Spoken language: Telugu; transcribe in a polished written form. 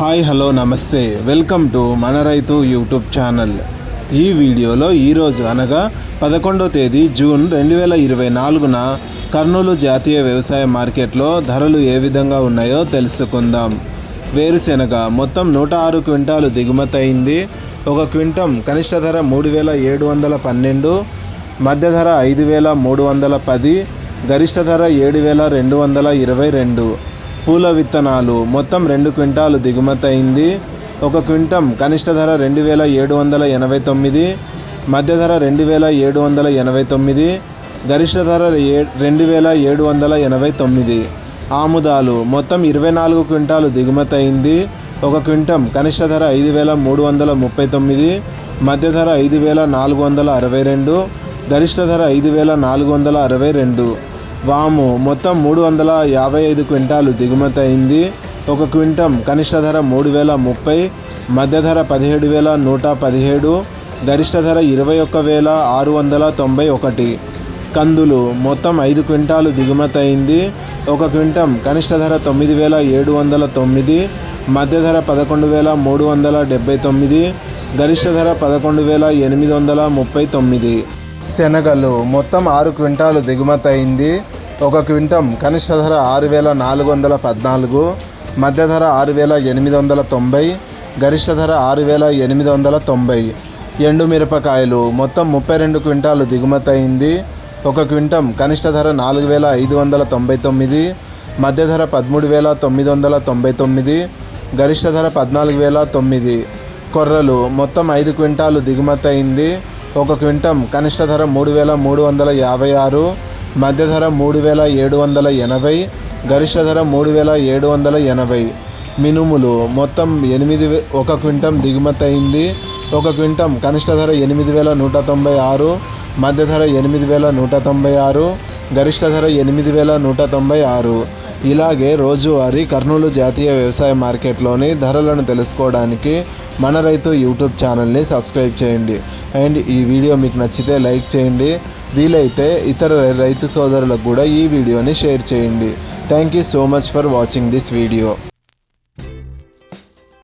హాయ్ హలో నమస్తే వెల్కమ్ టు మన రైతు యూట్యూబ్ ఛానల్. ఈ వీడియోలో ఈరోజు అనగా 11వ తేదీ జూన్ 2024న కర్నూలు జాతీయ వ్యవసాయ మార్కెట్లో ధరలు ఏ విధంగా ఉన్నాయో తెలుసుకుందాం. వేరుశెనగ మొత్తం 106 క్వింటాలు దిగుమతి అయింది. ఒక క్వింటం కనిష్ట ధర 3712, మధ్య ధర 5310, గరిష్ట ధర 7222. పూల విత్తనాలు మొత్తం 2 క్వింటాలు దిగుమతి అయింది. ఒక క్వింటం కనిష్ట ధర 2789, మధ్య ధర 2789, గరిష్ట ధర 2789. ఆముదాలు మొత్తం 24 క్వింటాలు దిగుమతి అయింది. ఒక క్వింటం కనిష్ట ధర 5339, మధ్య ధర 5462, గరిష్ట ధర 5462. వాము మొత్తం 355 క్వింటాలు దిగుమతి అయింది. ఒక క్వింటం కనిష్ట ధర 3030, మధ్య ధర 17117, గరిష్ట ధర 21691. కందులు మొత్తం 5 క్వింటాలు దిగుమతి అయింది. ఒక క్వింటం కనిష్ట ధర 9709, మధ్య ధర 11379, గరిష్ట ధర 11839. శనగలు మొత్తం 6 క్వింటాలు దిగుమతి అయింది. ఒక క్వింటం కనిష్ట ధర 6414, మధ్య ధర 6890, గరిష్ట ధర 6890. ఎండుమిరపకాయలు మొత్తం 32 క్వింటాలు దిగుమతి అయింది. ఒక క్వింటం కనిష్ట ధర 4599, మధ్య ధర 13999, గరిష్ట ధర 14009. కొర్రలు మొత్తం 5 క్వింటాలు దిగుమతి అయింది. ఒక క్వింటం కనిష్ట ధర 3356, మధ్య ధర 3780, గరిష్ట ధర 3780. మినుములు మొత్తం 1 క్వింటం దిగుమతి అయింది. ఒక క్వింటం కనిష్ట ధర 8196, మధ్య ధర 8196, గరిష్ట ధర 8196. ఇలాగే రోజువారీ కర్నూలు జాతీయ వ్యవసాయ మార్కెట్లోని ధరలను తెలుసుకోవడానికి మన రైతు యూట్యూబ్ ఛానల్ని సబ్స్క్రైబ్ చేయండి. అండ్ ఈ వీడియో మీకు నచ్చితే లైక్ చేయండి. వీలైతే ఇతర రైతు సోదరులకు కూడా ఈ వీడియోని షేర్ చేయండి. Thank you so much for watching this video.